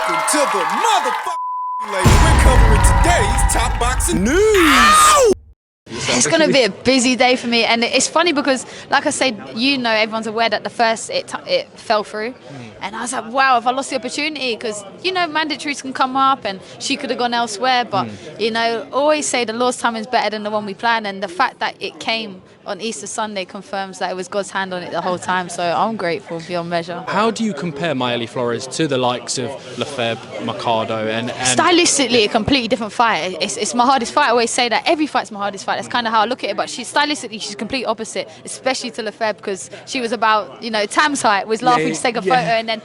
Welcome to the motherfucking lady. We're covering today's top boxing news. Ow! It's going to be a busy day for me, and it's funny because, like I said, everyone's aware that the first it fell through, and I was like, wow, have I lost the opportunity? Because mandatories can come up, and she could have gone elsewhere, but always say the Lord's timing is better than the one we planned, and the fact that it came on Easter Sunday confirms that it was God's hand on it the whole time. So I'm grateful beyond measure. How do you compare Mayeli Flores to the likes of Lefebvre, Mercado, and stylistically a completely different fight? It's my hardest fight. I always say that every fight's my hardest fight. That's kind of how I look at it. But she's complete opposite, especially to Lefebvre, because she was about Tam's height, was laughing to take a photo, and then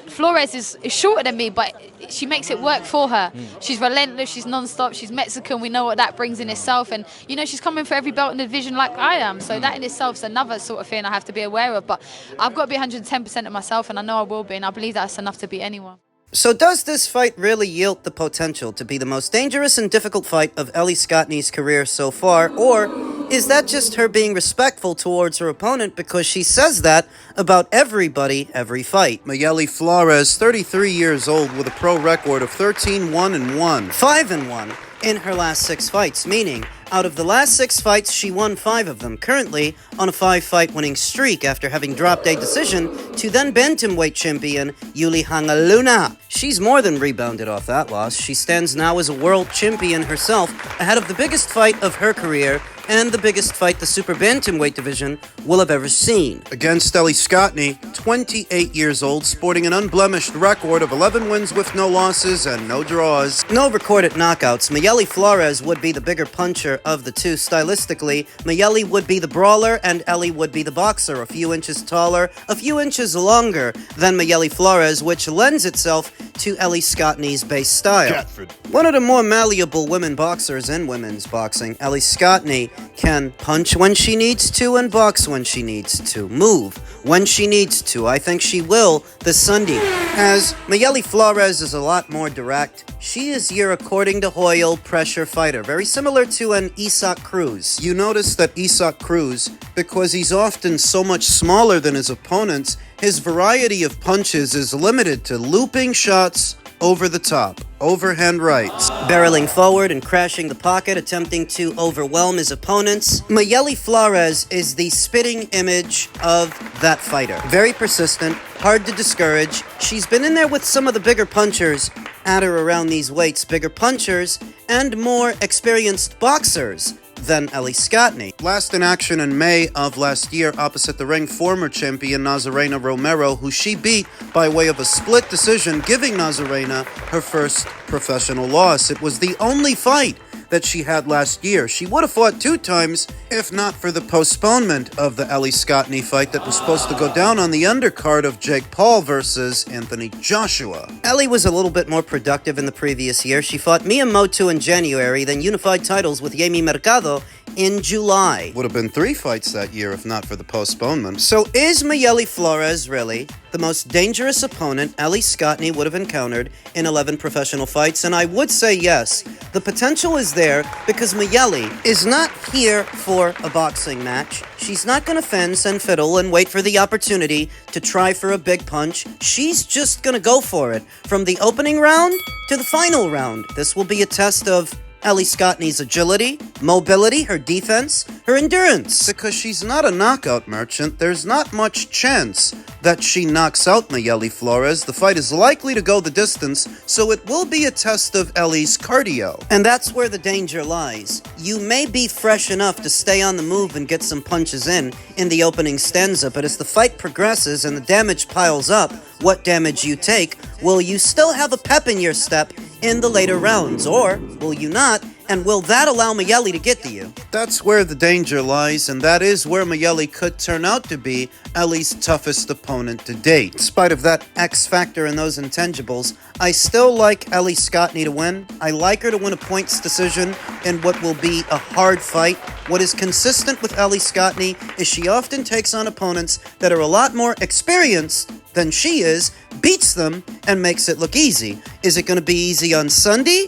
Flores is shorter than me, but she makes it work for her. She's relentless, she's non-stop, she's Mexican, we know what that brings in itself, and she's coming for every belt in the division like I am, so that in itself is another sort of thing I have to be aware of, but I've got to be 110% of myself, and I know I will be, and I believe that's enough to beat anyone. So does this fight really yield the potential to be the most dangerous and difficult fight of Ellie Scottney's career so far, or is that just her being respectful towards her opponent because she says that about everybody every fight? Mayeli Flores, 33 years old with a pro record of 13-1-1. 5-1 in her last 6 fights, meaning out of the last 6 fights, she won 5 of them, currently on a 5-fight winning streak after having dropped a decision to then bantamweight champion Yuli Luna. She's more than rebounded off that loss. She stands now as a world champion herself, ahead of the biggest fight of her career and the biggest fight the super bantamweight division will have ever seen. Against Ellie Scottney, 28 years old, sporting an unblemished record of 11 wins with no losses and no draws. No recorded knockouts. Mayeli Flores would be the bigger puncher of the two stylistically. Mayeli would be the brawler and Ellie would be the boxer, a few inches taller, a few inches longer than Mayeli Flores, which lends itself to Ellie Scottney's base style. Catford. One of the more malleable women boxers in women's boxing, Ellie Scottney can punch when she needs to and box when she needs to, move when she needs to. I think she will this Sunday. As Mayeli Flores is a lot more direct, she is your, according to Hoyle, pressure fighter, very similar to an Isaac Cruz. You notice that Isaac Cruz, because he's often so much smaller than his opponents, his variety of punches is limited to looping shots over the top, overhand rights, barreling forward and crashing the pocket, attempting to overwhelm his opponents. Mayeli Flores is the spitting image of that fighter. Very persistent, hard to discourage. She's been in there with some of the bigger punchers at or around these weights, bigger punchers and more experienced boxers than Ellie Scottney. Last in action in May of last year opposite the ring, former champion Nazarena Romero, who she beat by way of a split decision, giving Nazarena her first professional loss. It was the only fight that she had last year. She would have fought 2 times if not for the postponement of the Ellie Scottney fight that was supposed to go down on the undercard of Jake Paul versus Anthony Joshua. Ellie was a little bit more productive in the previous year. She fought Miyamoto in January, then unified titles with Yemi Mercado in July. Would have been 3 fights that year if not for the postponement. So is Mayeli Flores really the most dangerous opponent Ellie Scottney would have encountered in 11 professional fights? And I would say yes. The potential is there because Mayeli is not here for a boxing match. She's not going to fence and fiddle and wait for the opportunity to try for a big punch. She's just going to go for it. From the opening round to the final round, this will be a test of Ellie Scottney's agility, mobility, her defense, her endurance. Because she's not a knockout merchant, there's not much chance that she knocks out Mayeli Flores. The fight is likely to go the distance, so it will be a test of Ellie's cardio. And that's where the danger lies. You may be fresh enough to stay on the move and get some punches in the opening stanza, but as the fight progresses and the damage piles up, what damage you take, will you still have a pep in your step in the later rounds, or will you not, and will that allow Mayeli to get to you? That's where the danger lies, and that is where Mayeli could turn out to be Ellie's toughest opponent to date. In spite of that X factor and those intangibles, I still like Ellie Scottney to win. I like her to win a points decision in what will be a hard fight. What is consistent with Ellie Scottney is she often takes on opponents that are a lot more experienced than she is, beats them, and makes it look easy. Is it going to be easy on Sunday?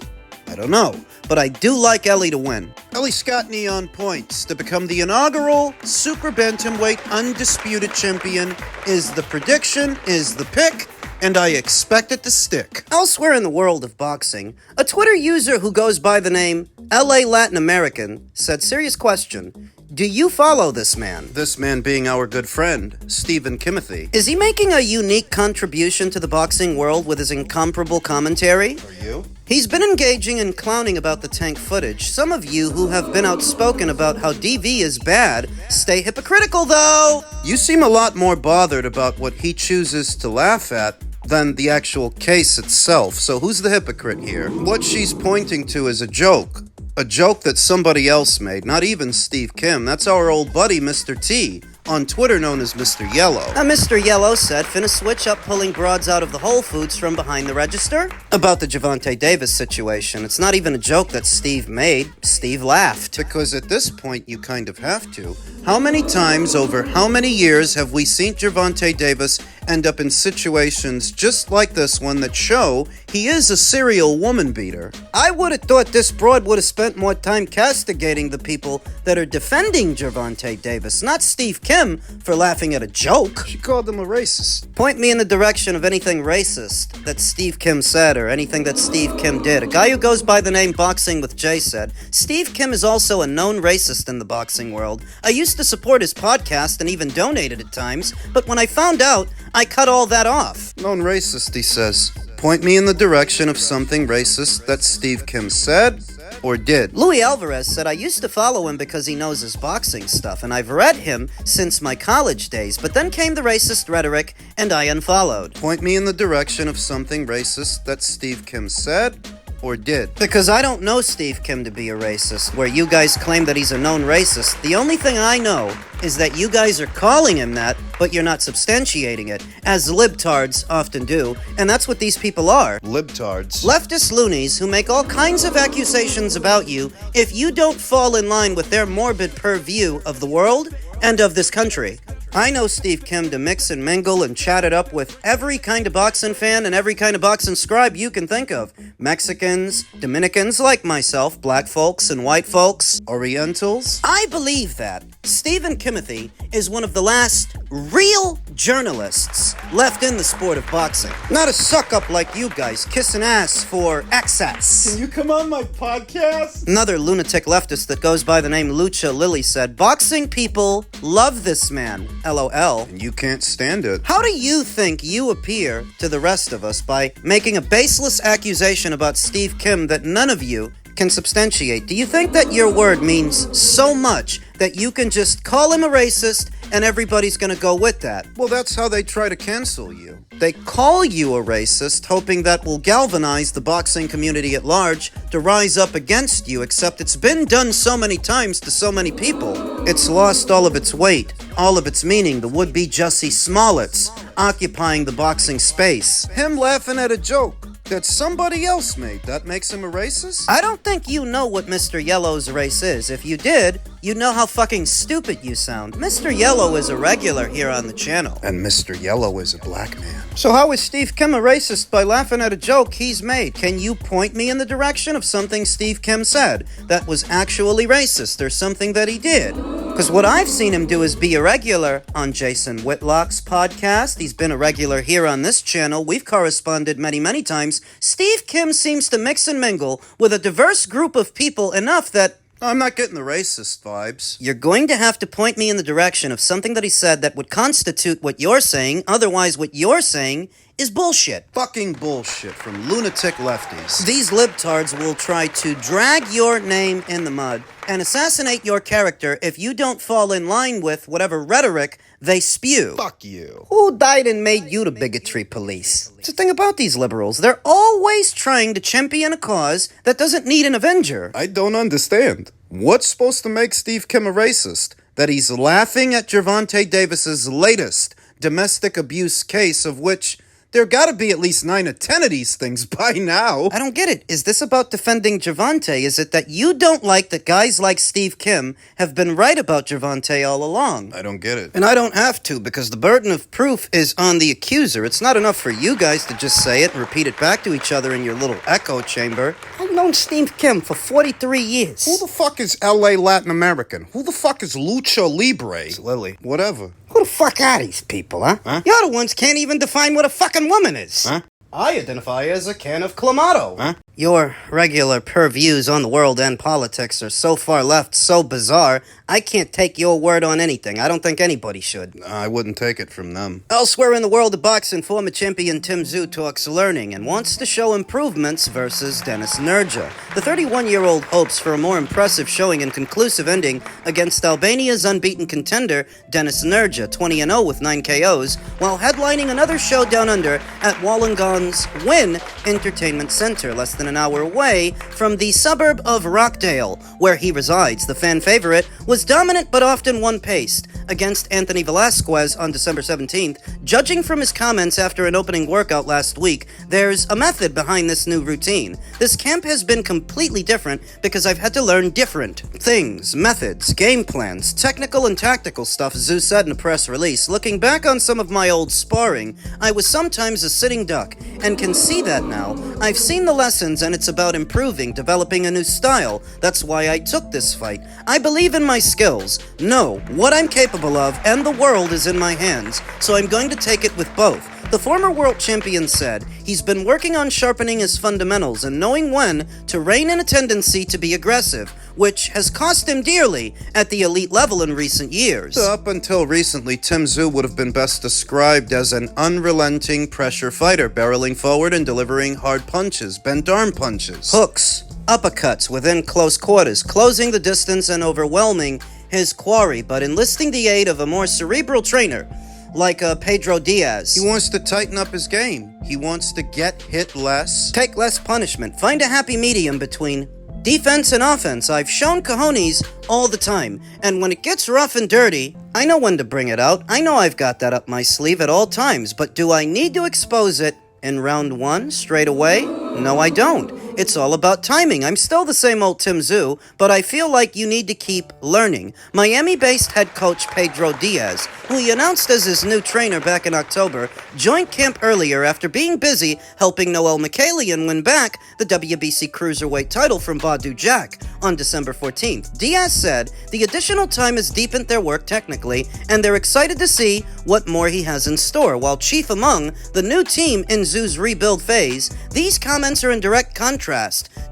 I don't know. but I do like Ellie to win. Ellie Scottney on points to become the inaugural Super Bantamweight Undisputed Champion is the prediction, is the pick, and I expect it to stick. Elsewhere in the world of boxing, a Twitter user who goes by the name LA Latin American said, serious question, do you follow this man? This man being our good friend, Stephen Kimothy. Is he making a unique contribution to the boxing world with his incomparable commentary? Are you? He's been engaging in clowning about the tank footage. Some of you who have been outspoken about how DV is bad stay hypocritical, though. You seem a lot more bothered about what he chooses to laugh at than the actual case itself. So who's the hypocrite here? What she's pointing to is a joke. A joke that somebody else made, not even Steve Kim. That's our old buddy, Mr. T, on Twitter known as Mr. Yellow. Mr. Yellow said, finna switch up pulling broads out of the Whole Foods from behind the register? About the Gervonta Davis situation. It's not even a joke that Steve made. Steve laughed. Because at this point, you kind of have to. How many times over how many years have we seen Gervonta Davis end up in situations just like this one that show he is a serial woman beater? I would have thought this broad would have spent more time castigating the people that are defending Gervonta Davis, not Steve Kim for laughing at a joke. She called him a racist. Point me in the direction of anything racist that Steve Kim said or anything that Steve Kim did. A guy who goes by the name Boxing with Jay said, Steve Kim is also a known racist in the boxing world. I used to support his podcast and even donated at times, but when I found out, I cut all that off. Known racist, he says. Point me in the direction of something racist that Steve Kim said or did. Louis Alvarez said, I used to follow him because he knows his boxing stuff, and I've read him since my college days, but then came the racist rhetoric, and I unfollowed. Point me in the direction of something racist that Steve Kim said or did. Because I don't know Steve Kim to be a racist, where you guys claim that he's a known racist. The only thing I know is that you guys are calling him that, but you're not substantiating it, as libtards often do, and that's what these people are. Libtards. Leftist loonies who make all kinds of accusations about you if you don't fall in line with their morbid purview of the world and of this country. I know Steve Kim to mix and mingle and chat it up with every kind of boxing fan and every kind of boxing scribe you can think of. Mexicans, Dominicans like myself, black folks and white folks, Orientals. I believe that Stephen Kimothy is one of the last real journalists left in the sport of boxing. Not a suck-up like you guys kissing ass for access. Can you come on my podcast? Another lunatic leftist that goes by the name Lucha Lily said, boxing people love this man. LOL. And you can't stand it. How do you think you appear to the rest of us by making a baseless accusation about Steve Kim that none of you can substantiate? Do you think that your word means so much that you can just call him a racist and everybody's gonna go with that? Well, that's how they try to cancel you. They call you a racist, hoping that will galvanize the boxing community at large to rise up against you, except it's been done so many times to so many people. It's lost all of its weight, all of its meaning, the would-be Jussie Smollett's occupying the boxing space. Him laughing at a joke that somebody else made, that makes him a racist? I don't think you know what Mr. Yellow's race is. If you did, you'd know how fucking stupid you sound. Mr. Yellow is a regular here on the channel. And Mr. Yellow is a black man. So how is Steve Kim a racist by laughing at a joke he's made? Can you point me in the direction of something Steve Kim said that was actually racist or something that he did? Because what I've seen him do is be a regular on Jason Whitlock's podcast. He's been a regular here on this channel. We've corresponded many, many times. Steve Kim seems to mix and mingle with a diverse group of people enough that I'm not getting the racist vibes. you're going to have to point me in the direction of something that he said that would constitute what you're saying. Otherwise, what you're saying is bullshit. Fucking bullshit from lunatic lefties. These libtards will try to drag your name in the mud and assassinate your character if you don't fall in line with whatever rhetoric they spew. Fuck you. Who died and made you the bigotry police? It's the thing about these liberals. They're always trying to champion a cause that doesn't need an avenger. I don't understand. What's supposed to make Steve Kim a racist? That he's laughing at Gervonta Davis's latest domestic abuse case, of which There gotta be at least 9 or 10 of these things by now. I don't get it. Is this about defending Gervonta? Is it that you don't like that guys like Steve Kim have been right about Gervonta all along? I don't get it. And I don't have to, because the burden of proof is on the accuser. It's not enough for you guys to just say it and repeat it back to each other in your little echo chamber. I've known Steve Kim for 43 years. Who the fuck is LA Latin American? Who the fuck is Lucha Libre? It's Lily. Whatever. Who the fuck are these people, huh? You're the ones can't even define what a fucking woman is. I identify as a can of Clamato. Your regular purviews on the world and politics are so far left, so bizarre, I can't take your word on anything. I don't think anybody should. I wouldn't take it from them. Elsewhere in the world of boxing, former champion Tszyu talks learning and wants to show improvements versus Dennis Nurdja. The 31-year-old hopes for a more impressive showing and conclusive ending against Albania's unbeaten contender, Dennis Nurdja, 20-0 with 9 KOs, while headlining another show down under at Wollongong's Wynn Entertainment Center, less than an hour away from the suburb of Rockdale, where he resides. The fan favorite was dominant but often one-paced against Anthony Velasquez on December 17th. Judging from his comments after an opening workout last week, there's a method behind this new routine. This camp has been completely different because I've had to learn different things, methods, game plans, technical and tactical stuff, Tszyu said in a press release. Looking back on some of my old sparring, I was sometimes a sitting duck and can see that now. I've seen the lessons and it's about improving, developing a new style. That's why I took this fight. I believe in my skills, know what I'm capable of, and the world is in my hands, so I'm going to take it with both. The former world champion said he's been working on sharpening his fundamentals and knowing when to rein in a tendency to be aggressive, which has cost him dearly at the elite level in recent years. Up until recently, Tszyu would have been best described as an unrelenting pressure fighter, barreling forward and delivering hard punches, bent arm punches, hooks, uppercuts within close quarters, closing the distance and overwhelming his quarry, but enlisting the aid of a more cerebral trainer like Pedro Diaz. He wants to tighten up his game. He wants to get hit less, take less punishment, find a happy medium between defense and offense. I've shown cojones all the time, and when it gets rough and dirty, I know when to bring it out. I know I've got that up my sleeve at all times, but do I need to expose it in round 1 straight away? No, I don't. It's all about timing. I'm still the same old Tszyu, but I feel like you need to keep learning. Miami-based head coach Pedro Diaz, who he announced as his new trainer back in October, joined camp earlier after being busy helping Noel Mikhailian win back the WBC Cruiserweight title from Badu Jack on December 14th. Diaz said the additional time has deepened their work technically, and they're excited to see what more he has in store. While chief among the new team in Tszyu's rebuild phase, these comments are in direct contrast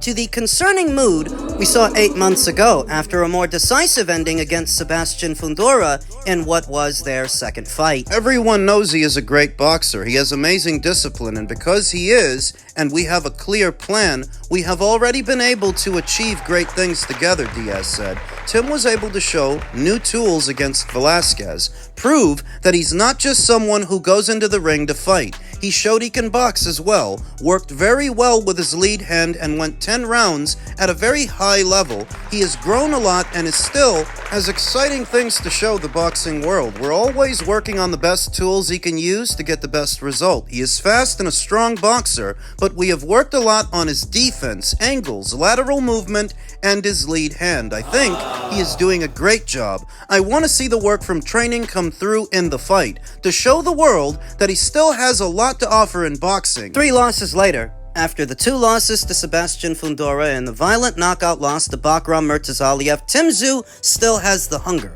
to the concerning mood we saw 8 months ago after a more decisive ending against Sebastian Fundora in what was their second fight. Everyone knows he is a great boxer. He has amazing discipline, and because he is, and we have a clear plan, we have already been able to achieve great things together, Diaz said. Tim was able to show new tools against Velasquez, prove that he's not just someone who goes into the ring to fight. He showed he can box as well, worked very well with his lead hand, and went 10 rounds at a very high level. He has grown a lot and is still has exciting things to show the boxing world. We're always working on the best tools he can use to get the best result. He is fast and a strong boxer, but we have worked a lot on his defense, angles, lateral movement, and his lead hand. I think he is doing a great job. I want to see the work from training come through in the fight, to show the world that he still has a lot to offer in boxing. 3 losses later, after the 2 losses to Sebastian Fundora and the violent knockout loss to Bakram Murtazaliev, Tszyu still has the hunger,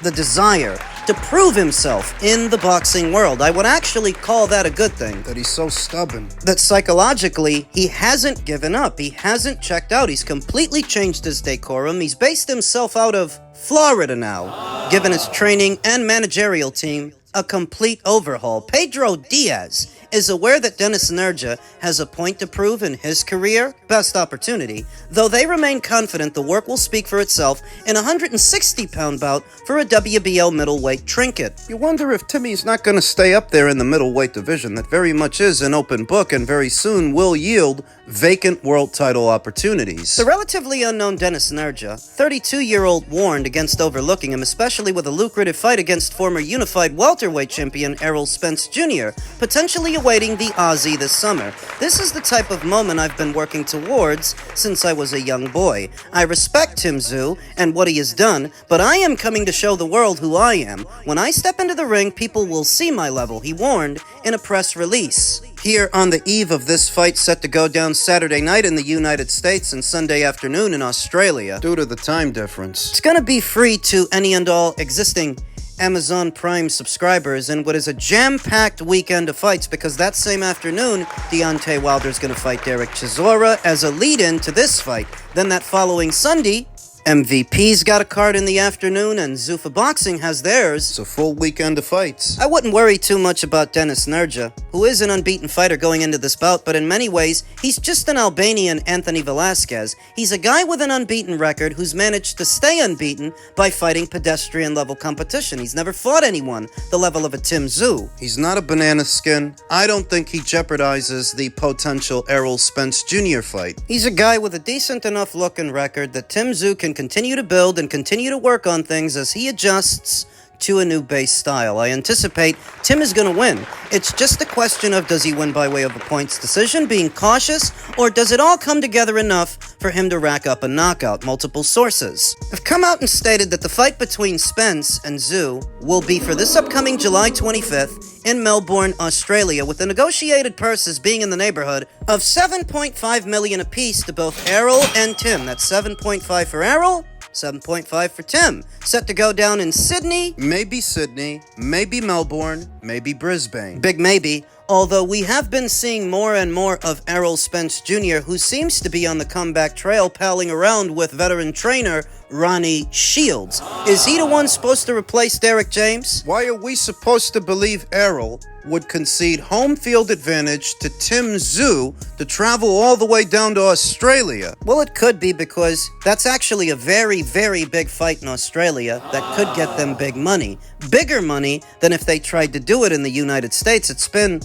the desire to prove himself in the boxing world. I would actually call that a good thing. That he's so stubborn. That psychologically, he hasn't given up. He hasn't checked out. He's completely changed his decorum. He's based himself out of Florida now, given his training and managerial team a complete overhaul. Pedro Diaz is aware that Dennis Nurdja has a point to prove in his career, best opportunity, though they remain confident the work will speak for itself in a 160-pound bout for a WBO middleweight trinket. You wonder if Timmy's not going to stay up there in the middleweight division that very much is an open book and very soon will yield vacant world title opportunities. The relatively unknown Dennis Nurdja, 32-year-old, warned against overlooking him, especially with a lucrative fight against former unified welterweight champion Errol Spence Jr., potentially evaluating the Aussie this summer. This is the type of moment I've been working towards since I was a young boy. I respect Tszyu and what he has done, but I am coming to show the world who I am. When I step into the ring, people will see my level, he warned in a press release. Here on the eve of this fight set to go down Saturday night in the United States and Sunday afternoon in Australia, Due to the time difference. it's gonna be free to any and all existing Amazon Prime subscribers in what is a jam-packed weekend of fights, because that same afternoon, Deontay Wilder's gonna fight Derek Chisora as a lead-in to this fight. Then that following Sunday, MVP's got a card in the afternoon, and Zuffa Boxing has theirs. It's a full weekend of fights. I wouldn't worry too much about Dennis Nurdja, who is an unbeaten fighter going into this bout, but in many ways, he's just an Albanian Anthony Velasquez. He's a guy with an unbeaten record who's managed to stay unbeaten by fighting pedestrian-level competition. He's never fought anyone the level of a Tszyu. He's not a banana skin. I don't think he jeopardizes the potential Errol Spence Jr. fight. He's a guy with a decent enough look and record that Tszyu can continue to build and continue to work on things as he adjusts to a new base style. I anticipate Tim is going to win. It's just a question of, does he win by way of a points decision, being cautious, or does it all come together enough for him to rack up a knockout? Multiple sources have come out and stated that the fight between Spence and Tszyu will be for this upcoming July 25th in Melbourne, Australia, with the negotiated purses being in the neighborhood of $7.5 million apiece to both Errol and Tim. That's $7.5 for Errol, $7.5 for Tim. Set to go down in Sydney. Maybe Sydney, maybe Melbourne, maybe Brisbane. Big maybe. Although we have been seeing more and more of Errol Spence Jr., who seems to be on the comeback trail, palling around with veteran trainer Ronnie Shields. Is he the one supposed to replace Derek James? Why are we supposed to believe Errol would concede home field advantage to Tszyu to travel all the way down to Australia? Well, it could be, because that's actually a very, very big fight in Australia that could get them big money. Bigger money than if they tried to do it in the United States. It's been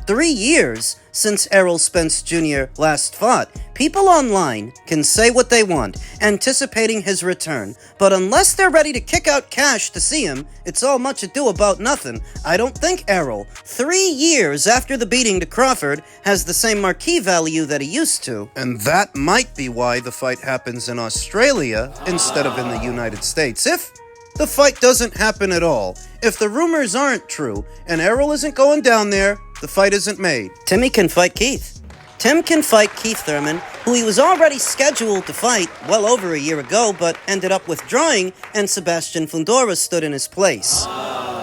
3 years since Errol Spence Jr. last fought. People online can say what they want, anticipating his return, but unless they're ready to kick out cash to see him, it's all much ado about nothing. I don't think Errol, 3 years after the beating to Crawford, has the same marquee value that he used to. And that might be why the fight happens in Australia instead of in the United States. If the fight doesn't happen at all, if the rumors aren't true, and Errol isn't going down there, the fight isn't made. Timmy can fight Keith. Tim can fight Keith Thurman, who he was already scheduled to fight well over a year ago, but ended up withdrawing, and Sebastian Fundora stood in his place.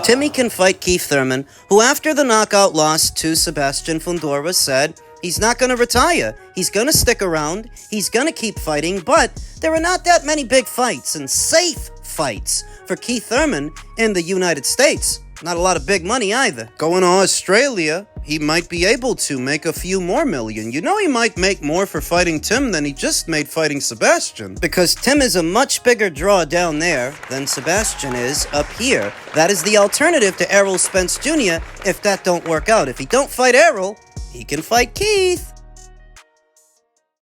Timmy can fight Keith Thurman, who after the knockout loss to Sebastian Fundora said he's not going to retire. He's going to stick around. He's going to keep fighting, but there are not that many big fights and safe fights for Keith Thurman in the United States. Not a lot of big money either. Going to Australia, he might be able to make a few more million. You know, he might make more for fighting Tim than he just made fighting Sebastian. Because Tim is a much bigger draw down there than Sebastian is up here. That is the alternative to Errol Spence Jr. if that don't work out. If he don't fight Errol, he can fight Keith.